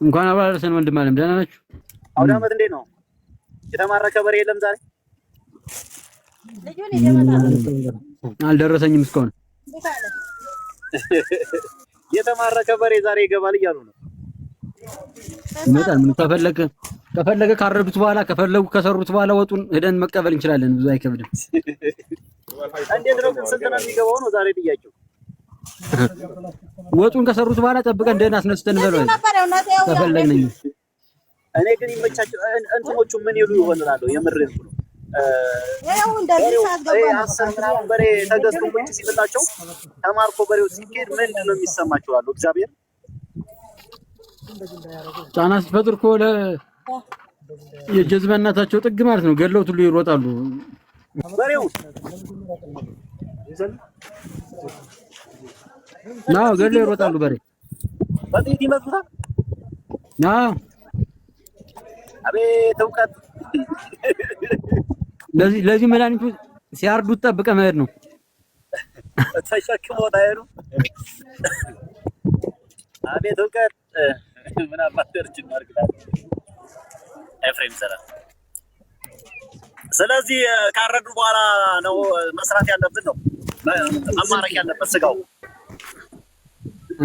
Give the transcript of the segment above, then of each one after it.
እንኳን አብራ ደረሰን ወንድም አለም ደህና ናችሁ? አውደ ዓመት እንዴት ነው? የተማረከ በሬ የለም ዛሬ? አልደረሰኝም እስካሁን። የተማረከ በሬ ዛሬ ይገባል እያሉ ነው። ይመጣል። ምን ከፈለገ ካረዱት በኋላ ከፈለጉ ከሰሩት በኋላ ወጡን ሄደን መቀበል እንችላለን። ብዙ አይከብድም። እንዴት ነው ግን ስንት ነው የሚገባው ነው ዛሬ ጥያቄው? ወጡን ከሰሩት በኋላ ጠብቀን ደህና አስነስተን በለው ከፈለግን። እኔ ግን ይመቻቸው እንትኖቹ ምን ይሉ ይሆናሉ? የምር ነው ያው እንደዚህ አሰር ምናምን በሬ ተገዝቶ ቁጭ ሲልላቸው ተማርኮ በሬው ሲኬድ ምንድን ነው የሚሰማቸው አሉ። እግዚአብሔር ጫና ሲፈጥር እኮ የጀዝባናታቸው ጥግ ማለት ነው። ገለውት ሁሉ ይሮጣሉ። በሬው ናው ገለው ይሮጣሉ። በሬ በጥይት ይመቱታል። ናው አቤት እውቀት! ለዚህ መድኃኒቱ ሲያርዱት ጠብቀህ መሄድ ነው። ተሸክመው ታየሩ። አቤት እውቀት! ምን አባደርች እናርግላለን ኤፍሬም ሰላም። ስለዚህ ካረዱ በኋላ ነው መስራት ያለብን ነው መማረክ ያለበት ስጋው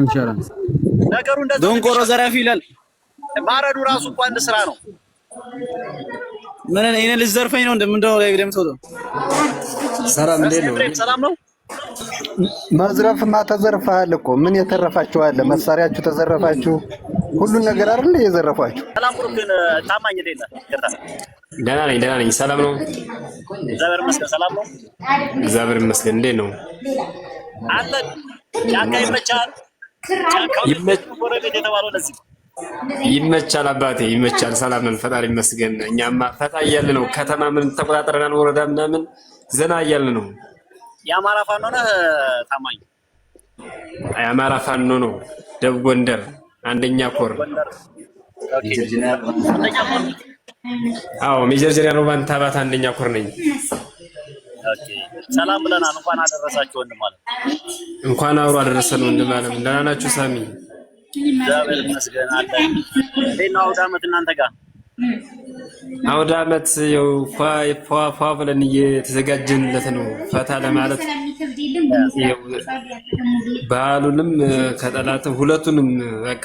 ኢንሻአላህ። ነገሩ እንደዚህ ዶንቆሮ ዘራፊ ይላል። ማረዱ ራሱ እንኳን አንድ ስራ ነው። ምን እኔ ልዘርፈኝ ነው እንደምንደው ላይ ደምተው ሰላም እንዴት ነው? ሰላም ነው። መዝረፍማ ተዘርፈሃል እኮ ምን የተረፋችሁ አለ? መሳሪያችሁ ተዘረፋችሁ፣ ሁሉን ነገር አይደል የዘረፋችሁ። ሰላም ብሩክ ግን ታማኝ አይደለ? ደህና ነኝ። ሰላም ነው? እግዚአብሔር ይመስገን። ሰላም ነው? እግዚአብሔር ይመስገን። እንዴት ነው? አንተ ጫካ ይመቻል? ይመቻል አባቴ ይመቻል። ሰላም ነን፣ ፈጣሪ ይመስገን። እኛማ ፈታ እያልን ነው። ከተማ ምን ተቆጣጥረናል፣ ወረዳ ምናምን ዘና እያልን ነው። የአማራ ፋኖ ነህ ታማኝ? የአማራ ፋኖ ነው። ደቡብ ጎንደር አንደኛ ኮር። አዎ ሜጀር ጀነራል ባንታ ባት አንደኛ ኮር ነኝ። ኦኬ ሰላም ብለናል። እንኳን አደረሳችሁ ወንድም አለ። እንኳን አብሮ አደረሰን ወንድም አለ። ደህና ናችሁ ሳሚ? እግዚአብሔር ይመስገን አለ። እንዴት ነው አውደ ዓመት እናንተ ጋር? አውደ ዓመት ያው ፏ ብለን እየተዘጋጀንለት ነው። ፈታ ለማለት በዓሉንም ከጠላትም ሁለቱንም በቃ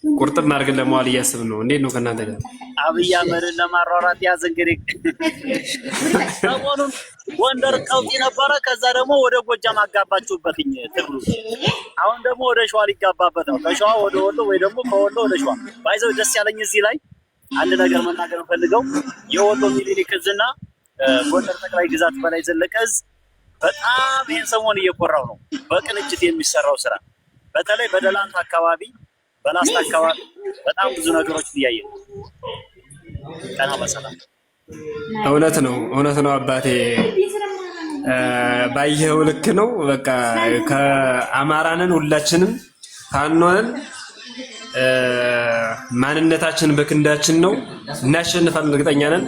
ቁርጥም አድርገን ለመዋል እያስብን ነው። እንዴት ነው ከእናንተ ጋር? አብይ አህመድን ለማሯሯጥ ያዝ እንግዲህ ሰሞኑን ጎንደር ቀውጢ ነበረ። ከዛ ደግሞ ወደ ጎጃም አጋባችሁበትኝ ትግሉ። አሁን ደግሞ ወደ ሸዋ ሊጋባበት ነው። ከሸዋ ወደ ወሎ ወይ ደግሞ ከወሎ ወደ ሸዋ ባይዘው። ደስ ያለኝ እዚህ ላይ አንድ ነገር መናገር ፈልገው የወሎ ሚኒሊክ እዝና ጎንደር ጠቅላይ ግዛት በላይ ዘለቀ እዝ በጣም ይህን ሰሞን እየኮራው ነው በቅንጅት የሚሰራው ስራ። በተለይ በደላንት አካባቢ በላስታ አካባቢ በጣም ብዙ ነገሮች እያየን ቀና በሰላም። እውነት ነው አባቴ ባየኸው ልክ ነው። በቃ ከአማራንን ሁላችንም ፋኖን ማንነታችን በክንዳችን ነው። እናሸንፋለን፣ እርግጠኛ ነን።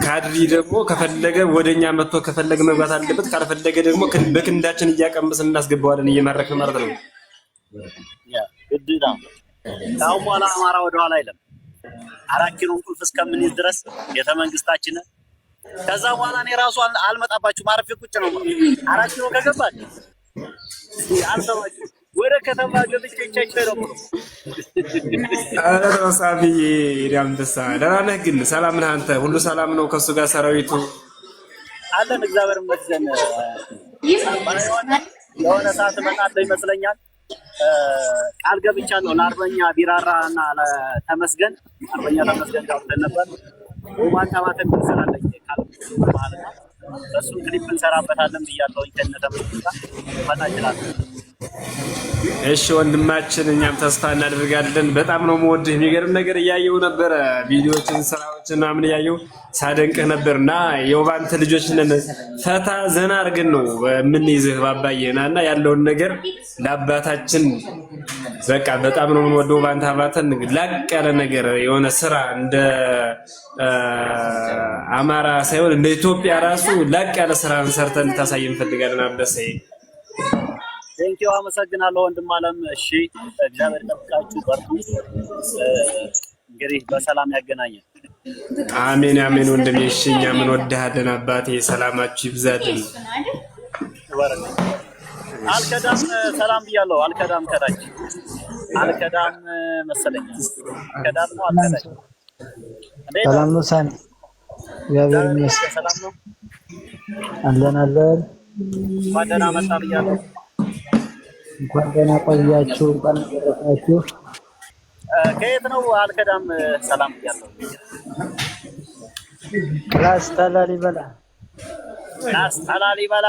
ካድሪ ደግሞ ከፈለገ ወደኛ መጥቶ ከፈለገ መግባት አለበት፣ ካልፈለገ ደግሞ በክንዳችን እያቀመስን እናስገባዋለን፣ እየማረክን ማለት ነው። ግድዳ አሁን በኋላ አማራ ወደኋላ አይለም። 4 ኪሎን ቁልፍ እስከምንይዝ ድረስ ቤተመንግስታችን ከዛ በኋላ እኔ ራሱ አልመጣባችሁ ማረፍ ቁጭ ነው። 4 ኪሎ ከገባች አልሰማችሁ ወደ ከተማ ገብቼ ቸቸረው ነው። አረ ሳቢ ያምደሳ ደህና ነህ ግን? ሰላም ነህ አንተ? ሁሉ ሰላም ነው ከሱ ጋር ሰራዊቱ አለን? እግዚአብሔር ይመስገን። የሆነ ሰዓት እመጣለሁ ይመስለኛል። ቃል ገብቻለሁ ለአርበኛ ቢራራ እና ለተመስገን። አርበኛ ተመስገን ጋር ነበር ወማን ታማተ ተሰራለች ቃል ማለት ነው። እሱን ክሊፕ እንሰራበታለን ብያለሁ። ከነተመስገን ጋር ፈታችላል። እሺ ወንድማችን፣ እኛም ተስፋ እናደርጋለን። በጣም ነው የምወድህ። የሚገርም ነገር እያየሁ ነበረ፣ ቪዲዮዎችን ስራዎችን ምናምን እያየሁ ሳደንቅህ ነበርና የውባንተ ልጆች ነን። ፈታ ዘና አድርገን ነው የምንይዝህ ባባዬና እና ያለውን ነገር ለአባታችን በቃ በጣም ነው የምንወደው። ውባንተ አባተን ላቅ ያለ ነገር የሆነ ስራ እንደ አማራ ሳይሆን እንደ ኢትዮጵያ ራሱ ላቅ ያለ ስራ ሰርተን ታሳይ እንፈልጋለን። አበሰይ ቴንኪው አመሰግናለሁ ወንድም አለም። እሺ እግዚአብሔር ይጠብቃችሁ፣ በርቱ። እንግዲህ በሰላም ያገናኘን። አሜን አሜን። ወንድሜ እሺ፣ እኛ ምን ወደሃለን አባቴ፣ ሰላማችሁ ይብዛልን። አልከዳም ሰላም ብያለሁ። አልከዳም ከዳች አልከዳም መሰለኝ። ከዳም ነው አልከዳች። ሰላም ነው ሳሚ? እግዚአብሔር ይመስገን። ሰላም ነው አለን። እንኳን ደህና መጣ ብያለሁ። እንኳን ደህና ቆያችሁ። እንኳን ደረሳችሁ። ከየት ነው? አልከዳም ሰላም ብያለሁ። ላሊበላ ላሊበላ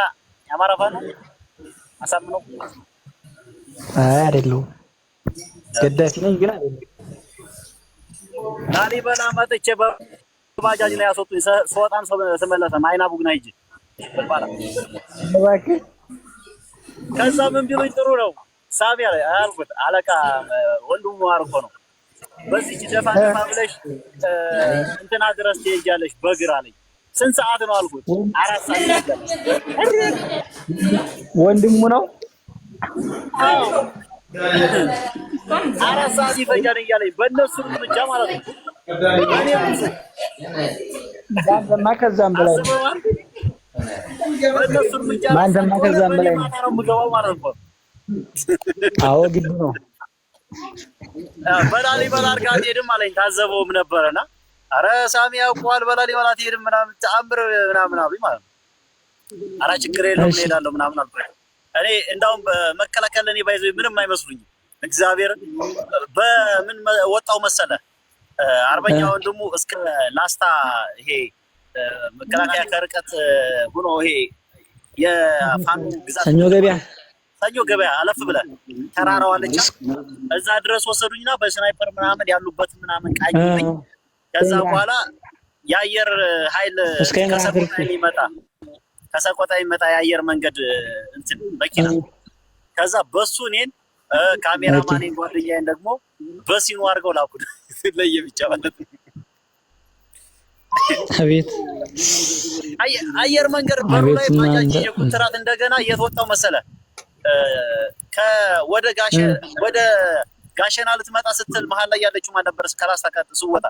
የአማራ ፋኖ አሳምነው? አይ አይደለሁም፣ ገዳፊ ነኝ ግን አይደለም። ላሊበላ መጥቼ በባጃጅ ላይ ያስወጡኝ። ስወጣም ስመለስ አይና ቡግና ሂጅ እባክህ። ከዛ ምን ቢሉኝ ጥሩ ነው ሳቢያ ላይ አልኩት። አለቃ ወንድሙ ማርኮ ነው። በዚህ ደፋ ብለሽ እንትና ድረስ ትሄጃለሽ በእግር አለኝ። ስንት ሰዓት ነው አልኩት። 4 ሰዓት። ወንድሙ ነው? አዎ 4 ሰዓት ይፈጃል እያለኝ በእነሱ ብቻ ማለት ነው። ባንተማ ከዛም በላይ ነው። በእነሱ ብቻ ባንተማ ከዛም በላይ ነው። የምገባው ማለት ነው። አዎ ግድ ነው። በላሊበላ አድርገህ አትሄድም አለኝ። ታዘበውም ነበረና ኧረ ሳሚ ያውቀዋል በላሊበላ አትሄድም ምናምን ተአምር ምናምን አሉኝ ማለት ነው። ኧረ ችግር የለውም እሄዳለሁ ምናምን አልኩኝ። እኔ እንዳውም በመከላከል እኔ ባይዘው ምንም አይመስሉኝም። እግዚአብሔር በምን ወጣው መሰለ አርበኛ ወንድሙ እስከ ላስታ ይሄ መከላከያ ከርቀት ሆኖ ይሄ የፋኑ ግዛት ሰኞ ገበያ አለፍ ብለን ተራራው አለች እዛ ድረስ ወሰዱኝና በስናይፐር ምናምን ያሉበት ምናምን ቃኝኝ። ከዛ በኋላ የአየር ኃይል ከሰቆጣ የሚመጣ የአየር መንገድ እንትን መኪና ከዛ በሱ እኔን ካሜራማኔን ጓደኛዬን ደግሞ በሲኑ አድርገው ላኩት። ለየብቻ ማለት ነው። አቤት አየር መንገድ በሩ ላይ ባጃጅ የኩንትራት እንደገና እየተወጣው መሰለ ወደ ጋሸና ልትመጣ ስትል መሀል ላይ ያለችው ማን ነበረች? ከላስታ ስወጣ